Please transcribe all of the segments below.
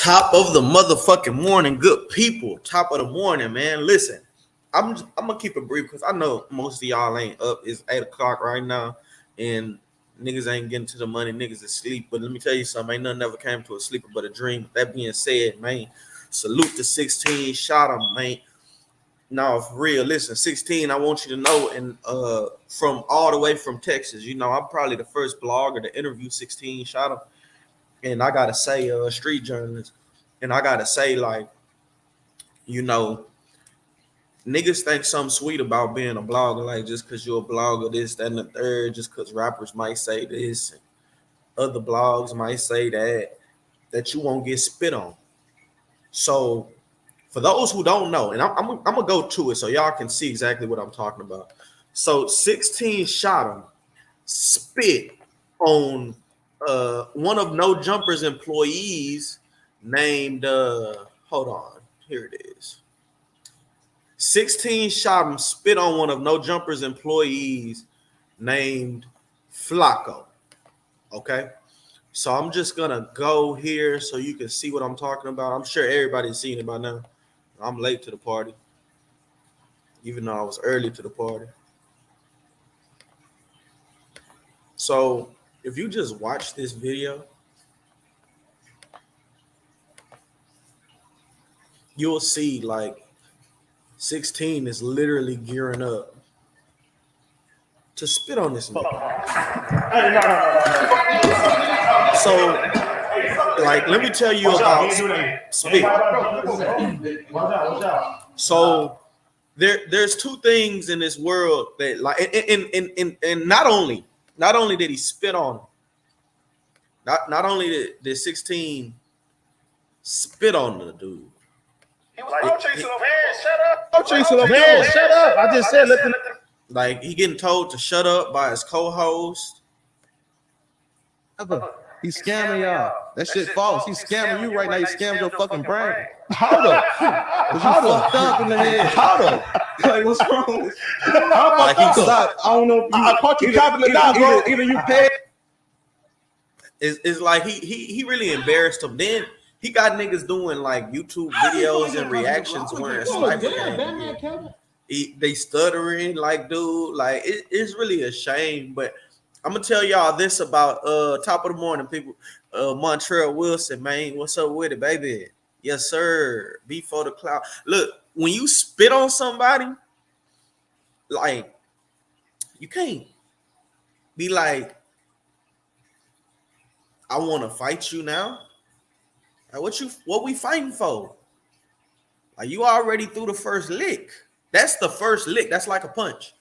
Top of the motherfucking morning, good people. Top of the morning, man. Listen, I'm gonna keep it brief because I know most of y'all ain't up. It's 8 o'clock right now, and niggas ain't getting to the money. Niggas asleep. But let me tell you something. Ain't nothing ever came to a sleeper but a dream. That being said, man, salute to 16. Shot him, man. No, for real. Listen, 16. I want you to know, and from all the way from Texas, you know, I'm probably the first blogger to interview 16. Shot him. And I gotta say, street journalist, and I gotta say, like, you know, niggas think something sweet about being a blogger, like just because you're a blogger, this, that, and the third, just because rappers might say this, and other blogs might say that you won't get spit on. So, for those who don't know, and I'm gonna go to it so y'all can see exactly what I'm talking about. So, 16 shot him, spit on one of No Jumper's employees named hold on, here it is. 16 shot him, spit on one of No Jumper's employees named Flacco. Okay, so I'm just gonna go here so you can see what I'm talking about. I'm sure everybody's seen it by now. I'm late to the party, even though I was early to the party. So if you just watch this video, you'll see like 16 is literally gearing up to spit on this nigga. So, like, let me tell you about spit. So there's two things in this world that, like, and not only did he spit on him, not only did 16 spit on the dude. He was like, chasing him. Man, shut up. Chasing him. Man, shut up. I just said, let them. Like, he getting told to shut up by his co-host. He's scamming y'all. That shit false. He's scamming you right now. He scammed your fucking brain. How the? How the? Fucked up in the head. How the? Like, what's wrong? Like, he stopped. I don't know. I caught you copping the dog, bro. Either you pay. It's like he really embarrassed him. Then he got niggas doing like YouTube videos and reactions wearing sniper Bandman Kevo. They stuttering like, dude, like it's really a shame. But I'm gonna tell y'all this about top of the morning, people. Montreal Wilson, man, what's up with it, baby? Yes, sir. Before the cloud. Look, when you spit on somebody, like, you can't be like, I want to fight you now. Like, what we fighting for? Like, you already threw the first lick. That's the first lick. That's like a punch.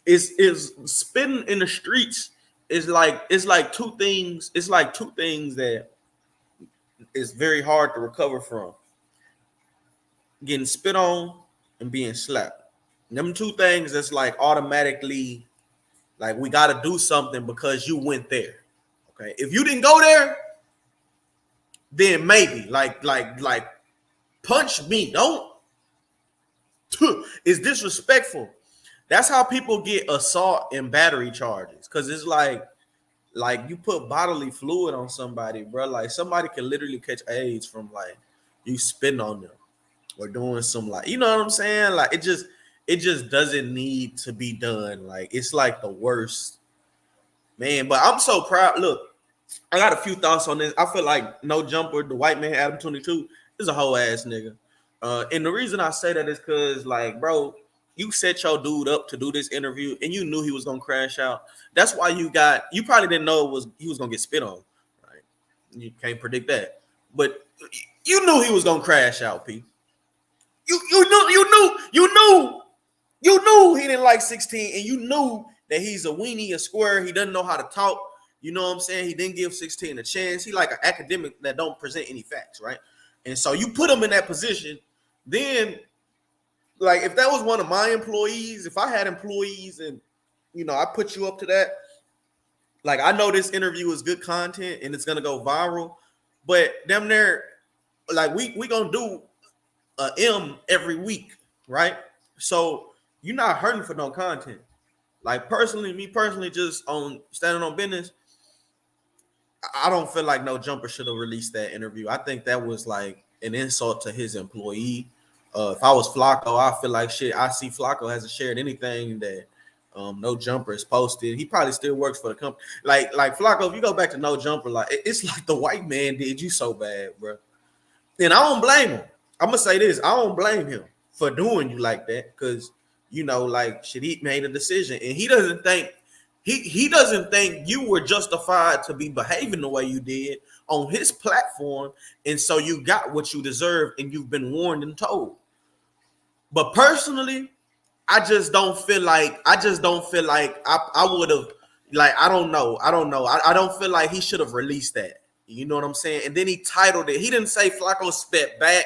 Is spitting in the streets is like, it's like two things. It's like two things that is very hard to recover from. Getting spit on and being slapped. Them two things that's like automatically, like, we got to do something because you went there. Okay, if you didn't go there, then maybe like punch me. Don't. It's disrespectful. That's how people get assault and battery charges, because it's like you put bodily fluid on somebody, bro. Like, somebody can literally catch AIDS from like you spitting on them or doing some, like, you know what I'm saying? Like, it just doesn't need to be done. Like, it's like the worst, man. But I'm so proud. Look, I got a few thoughts on this. I feel like No Jumper, the white man, Adam 22, is a whole ass nigga. And the reason I say that is because, like, bro, you set your dude up to do this interview and you knew he was gonna crash out. That's why you probably didn't know he was gonna get spit on, right? You can't predict that, but you knew he was gonna crash out, P. You knew he didn't like 16, and you knew that he's a weenie, a square. He doesn't know how to talk. You know what I'm saying? He didn't give 16 a chance. He like an academic that don't present any facts, right? And so you put him in that position. Then, like, if that was one of my employees, if I had employees and, you know, I put you up to that, like, I know this interview is good content and it's going to go viral, but damn near, like, we going to do a M every week, right? So you're not hurting for no content. Like, me personally, just on standing on business, I don't feel like No Jumper should have released that interview. I think that was like an insult to his employee. If I was Flacco, I feel like shit. I see Flacco hasn't shared anything that No Jumper has posted. He probably still works for the company. Like Flacco, if you go back to No Jumper, like it's like the white man did you so bad, bro. And I don't blame him. I'm gonna say this: I don't blame him for doing you like that, because like shit, he made a decision, and he doesn't think you were justified to be behaving the way you did on his platform, and so you got what you deserve, and you've been warned and told. But personally, I don't feel like I would have, like, I don't know. I don't feel like he should have released that. You know what I'm saying? And then he titled it. He didn't say Flacco stepped back.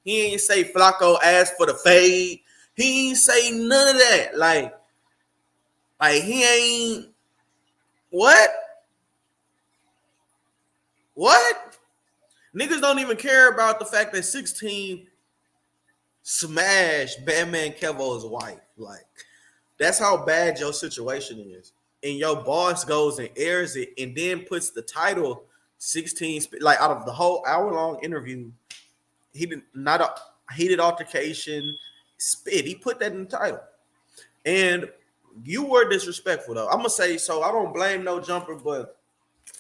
He ain't say Flacco asked for the fade. He ain't say none of that. Like he ain't what? Niggas don't even care about the fact that 16 smashed Bandman Kevo's wife. Like, that's how bad your situation is. And your boss goes and airs it and then puts the title 16, like, out of the whole hour-long interview, he did not a heated altercation, spit. He put that in the title. And you were disrespectful, though. I'm gonna say, so I don't blame No Jumper, but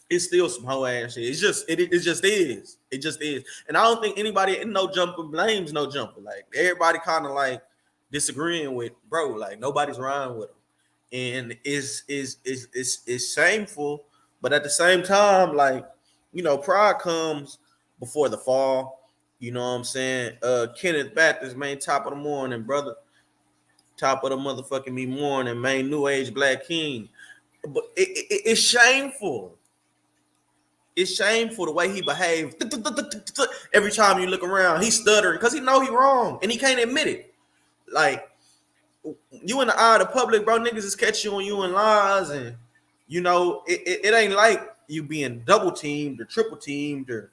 it's still some hoe ass shit. It just is. It just is. And I don't think anybody in No Jumper blames No Jumper. Like, everybody kind of like disagreeing with bro. Like, nobody's riding with him. And it's shameful, but at the same time, like, pride comes before the fall. You know what I'm saying? Kenneth Baptist, man, top of the morning, brother. Top of the motherfucking me morning, man. New Age Black King. But it's shameful. It's shameful the way he behaved. Every time you look around, he's stuttering because he know he wrong and he can't admit it. Like, you in the eye of the public, bro, niggas is catching you in lies, and it ain't like you being double teamed or triple teamed, or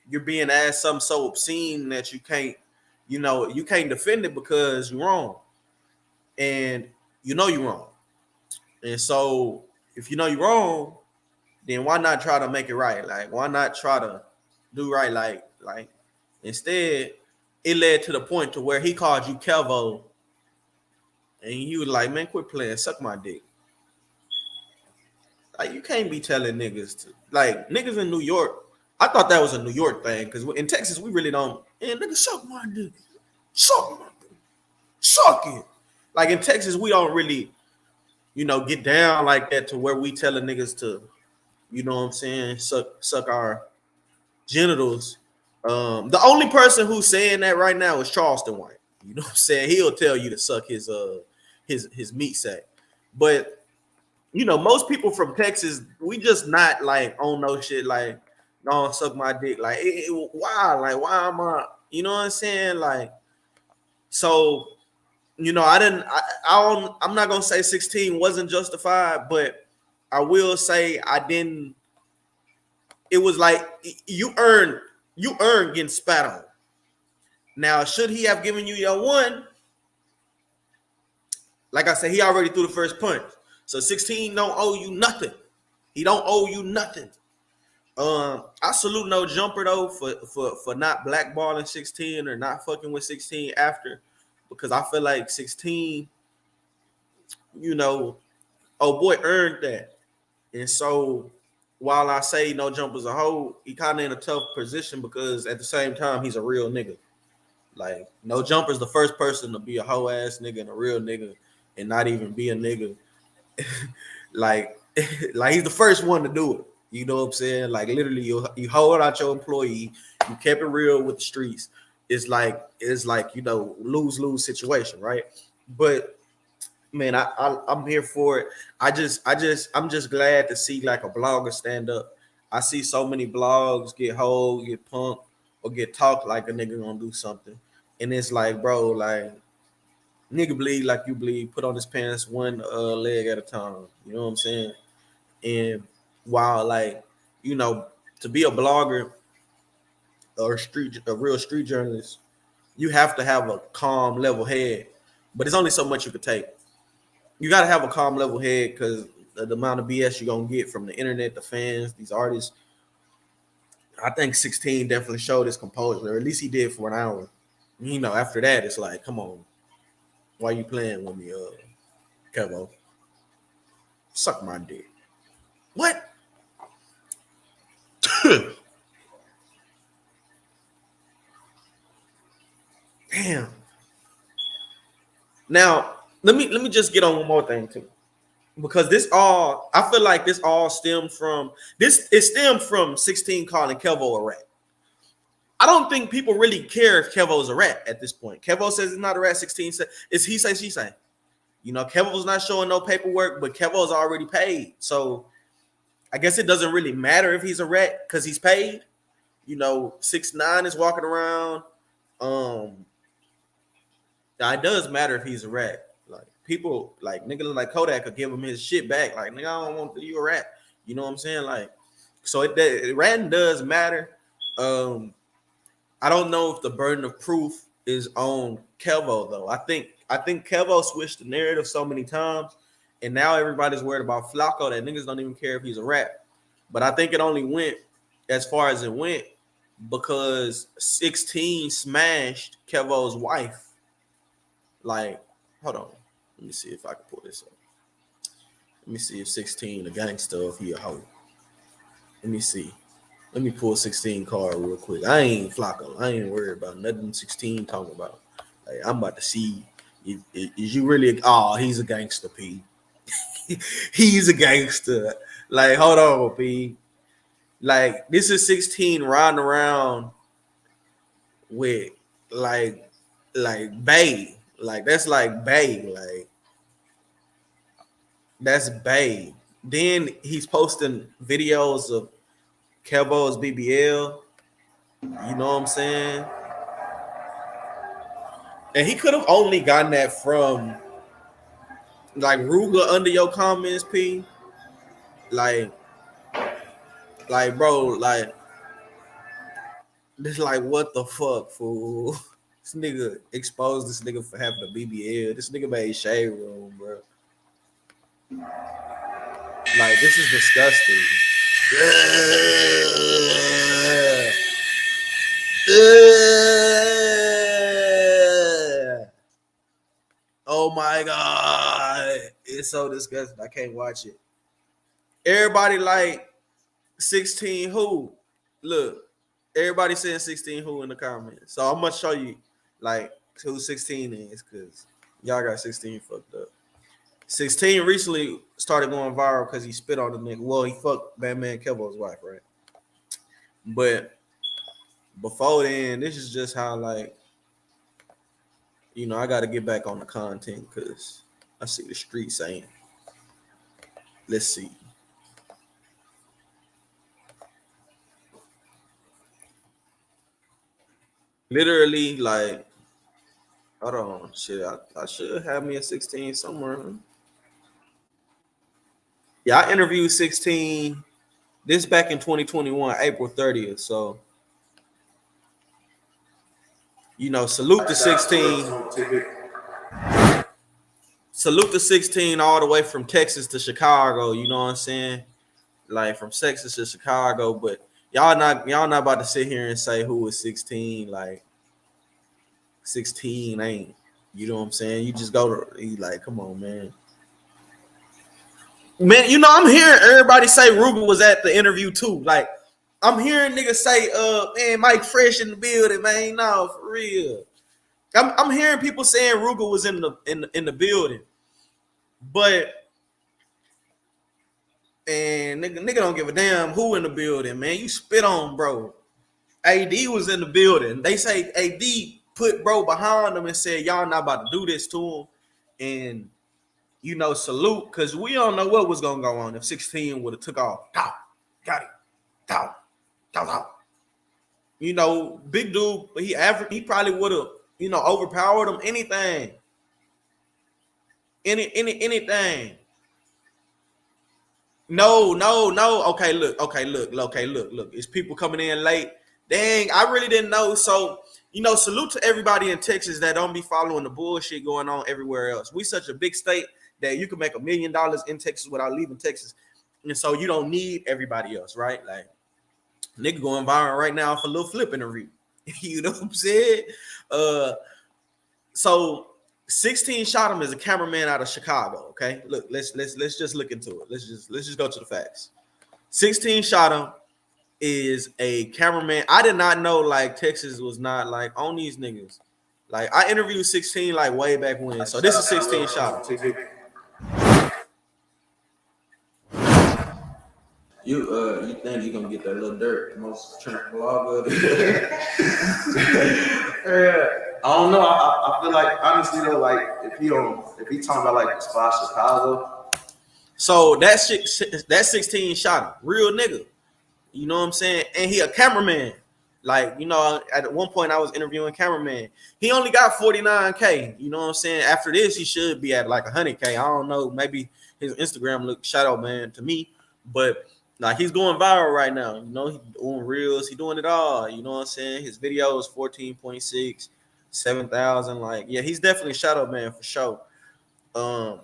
you're being asked something so obscene that you can't defend it because you're wrong. And you're wrong. And so if you're wrong, then why not try to make it right? Like, why not try to do right? Like instead, it led to the point to where he called you Kevo, and you was like, man, quit playing, suck my dick. Like, you can't be telling niggas to, like, niggas in New York. I thought that was a New York thing, because in Texas we really don't. And niggas, suck my dick, suck my dick, suck it. Like, in Texas we don't really, get down like that to where we telling niggas to, you know what I'm saying, suck our genitals. The only person who's saying that right now is Charleston White. You know what I'm saying? He'll tell you to suck his meat sack. But most people from Texas, we just not like on no shit like, no, suck my dick. Like, why? Like, why am I? You know what I'm saying? Like, so I'm not gonna say 16 wasn't justified, but I will say I didn't. It was like you earned getting spat on. Now, should he have given you your one? Like I said, he already threw the first punch. So 16 don't owe you nothing. He don't owe you nothing. I salute No Jumper though for not blackballing 16 or not fucking with 16 after, because I feel like 16, oh boy, earned that. And so while I say No Jumper's a hoe, he kind of in a tough position because at the same time he's a real nigga. Like, No Jumper's the first person to be a hoe ass nigga and a real nigga and not even be a nigga. like he's the first one to do it. You know what I'm saying? Like, literally, you hold out your employee, you kept it real with the streets. It's like lose-lose situation, right? But man, I'm here for it. I'm just glad to see like a blogger stand up. I see so many blogs get hold, get punked, or get talked like a nigga gonna do something. And it's like, bro, like, nigga bleed like you bleed, put on his pants one leg at a time. You know what I'm saying? And while, like, to be a blogger or a real street journalist, you have to have a calm, level head. But it's only so much you could take. You gotta have a calm, level head, because the amount of BS you're gonna get from the internet, the fans, these artists, I think 16 definitely showed his composure, or at least he did for an hour. You know, after that, it's like, come on, why you playing with me, Kevo? Suck my dick. What? Damn. Now, let me just get on one more thing too. Because I feel like this all stemmed from it stemmed from 16 calling Kevo a rat. I don't think people really care if Kevo's a rat at this point. Kevo says he's not a rat. 16 says it's he say, she say. You know, Kevo's not showing no paperwork, but Kevo's already paid. So I guess it doesn't really matter if he's a rat because he's paid. You know, 6ix9ine is walking around. It does matter if he's a rat. Like people, like nigga like Kodak could give him his shit back. Like nigga, I don't want you a rat. You know what I'm saying? Like, so ratting does matter. I don't know if the burden of proof is on Kevo though. I think Kevo switched the narrative so many times, and now everybody's worried about Flacco that niggas don't even care if he's a rat. But I think it only went as far as it went because 16 smashed Kevo's wife. Like, hold on. Let me see if I can pull this up. Let me see if 16 a gangster, if he a hoe. Let me see. Let me pull 16 card real quick. I ain't Flacco. I ain't worried about nothing 16 talking about. Like, I'm about to see. Is you really? Oh, he's a gangster, P. He's a gangster. Like, hold on, P. Like, this is 16 riding around with like Bay. Like, that's like Bay. Like, that's Bay. Then he's posting videos of Kevo's BBL. You know what I'm saying? And he could have only gotten that from like Ruger under your comments, P. Like bro, like this, like, what the fuck, fool? This nigga exposed this nigga for having a BBL. This nigga made Shade Room, bro. Like, this is disgusting. Oh my god, it's so disgusting. I can't watch it. Everybody like 16 who? Look, everybody saying 16 who in the comments. So I'm gonna show you like who 16 is because y'all got 16 fucked up. 16 recently started going viral because he spit on the nigga. Well, he fucked Bandman Kevo's wife, right? But before then, this is just how, like, you know, I got to get back on the content because I see the street saying, let's see. Literally, like, hold on, shit, I should have me a 16 somewhere. Huh? Yeah, I interviewed 16 this back in 2021, April 30th. So, you know, salute to 16. Salute to 16 all the way from Texas to Chicago. You know what I'm saying? Like from Texas to Chicago, but y'all not about to sit here and say who is 16. Like 16 ain't. You know what I'm saying? You just go to like, come on, man. Man, you know, I'm hearing everybody say Ruger was at the interview too. Like, I'm hearing niggas say, man, Mike Fresh in the building, man. No, for real. I'm hearing people saying Ruger was in the building, but and nigga don't give a damn who in the building, man. You spit on, bro. AD was in the building. They say AD put bro behind him and said, y'all not about to do this to him, and you know, salute, because we don't know what was gonna go on if 16 would have took off. Down, got it, down. You know, big dude, but he probably would have, you know, overpowered him. Anything. Anything. No. Okay, look. It's people coming in late. Dang, I really didn't know. So, you know, salute to everybody in Texas that don't be following the bullshit going on everywhere else. We such a big state that you can make $1 million in Texas without leaving Texas. And so you don't need everybody else, right? Nigga going viral right now for a little flip interview. You know what I'm saying? So 16 Shotem is a cameraman out of Chicago. Okay, look, let's just look into it. Let's just go to the facts. 16 Shotem is a cameraman. I did not know like Texas was not like on these niggas. Like I interviewed 16 like way back when. So this is 16 Shotem. You think you gonna get that little dirt? Most trend blogger. I don't know. I feel like honestly though, like if he talking about like the spot Chicago, so that 16 shot real nigga. You know what I'm saying? And he a cameraman. Like, you know, at one point I was interviewing cameraman. He only got 49K. You know what I'm saying? After this, he should be at like 100K. I don't know. Maybe his Instagram look shadow man to me, but like he's going viral right now. You know, he's doing reels. He doing it all. You know what I'm saying? His video is 14.6, 7,000. Like, yeah, he's definitely shadow man for sure.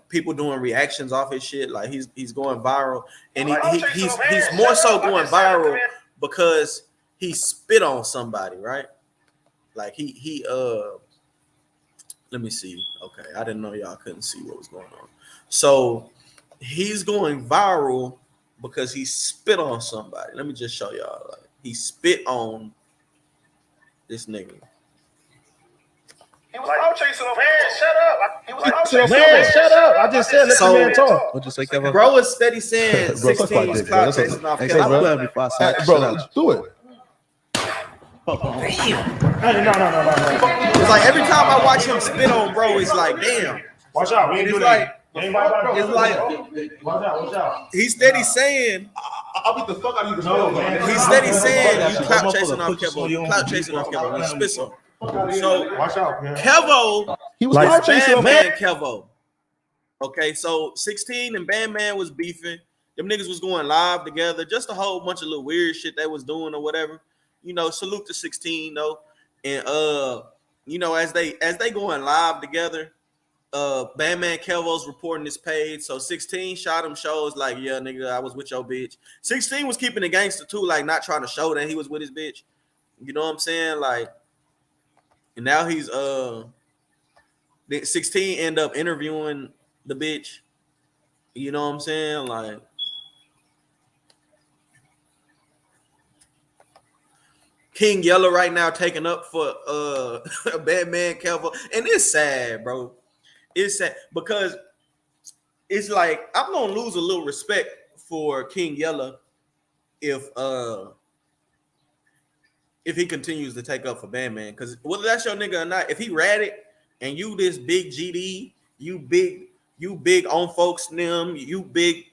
People doing reactions off his shit. Like he's going viral, and he's more so going viral because he spit on somebody, right? Like he let me see. Okay, I didn't know y'all couldn't see what was going on. So he's going viral because he spit on somebody. Let me just show y'all. Like, he spit on this nigga. He was out chasing him. Man, shut up. He was out chasing him. Man, shut up. I just said let the man talk. What you say, Kevin? Bro is steady saying 16 is clout chasing off Kevin. Bro, do it. Hey, no. It's like every time I watch him spit on bro, it's like, damn. Watch out. We ain't doing that. It's like Watch out. he's steady saying. I'll beat the fuck out of you. No, man. He's steady saying you clout chasing off Kevo. You clout chasing off Kevo. You spit on. So Watch out, man. Kevo, He was Like, clout chasing Bandman Kevo. Okay, so 16 and Bandman was beefing. Them niggas was going live together. Just a whole bunch of little weird shit they was doing or whatever. You know, salute to 16 though. And you know, as they going live together, Bandman Kevo's reporting this page. So 16 Shotem shows like, yeah, nigga, I was with your bitch. 16 was keeping the gangster too, like not trying to show that he was with his bitch. You know what I'm saying? Like, and now he's 16 end up interviewing the bitch. You know what I'm saying? Like, King Yella right now taking up for Bandman Kevo. And it's sad, bro. It's sad because it's like I'm gonna lose a little respect for King Yella if he continues to take up for Bandman. Because whether that's your nigga or not, if he ratted and you this big GD, you big on folks them, you big,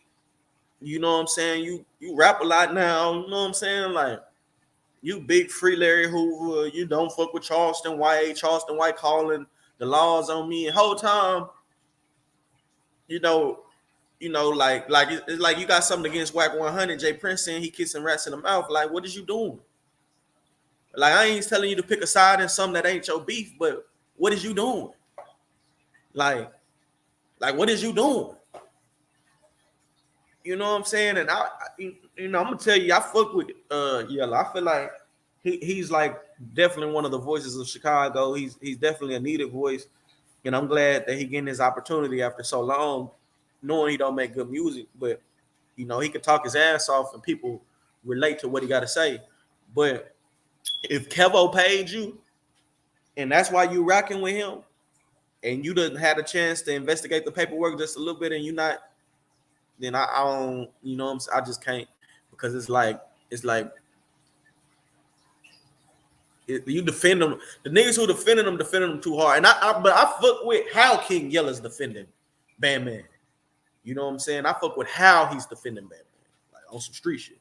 you know what I'm saying? You rap a lot now, you know what I'm saying? Like, you big free Larry Hoover, you don't fuck with Charleston White calling the laws on me. And whole time, you know, like it's like you got something against Whack 100. Jay Prince saying he kissing rats in the mouth. Like, what is you doing? Like, I ain't telling you to pick a side in something that ain't your beef, but what is you doing? Like what is you doing? You know what I'm saying? And I'm gonna tell you, I fuck with Yella. I feel like he's like definitely one of the voices of Chicago. He's definitely a needed voice, and I'm glad that he getting his opportunity after so long, knowing he don't make good music, but you know he can talk his ass off and people relate to what he got to say. But if Kevo paid you, and that's why you rocking with him, and you done had a chance to investigate the paperwork just a little bit, and you not, then I don't, you know what I'm saying? I just can't, because it's like you defend them. The niggas who defending them too hard. And but I fuck with how King Yella's defending Bandman. You know what I'm saying? I fuck with how he's defending Bandman, like on some street shit.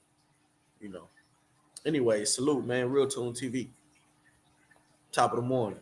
You know. Anyway, salute, man. Real Tune TV. Top of the morning.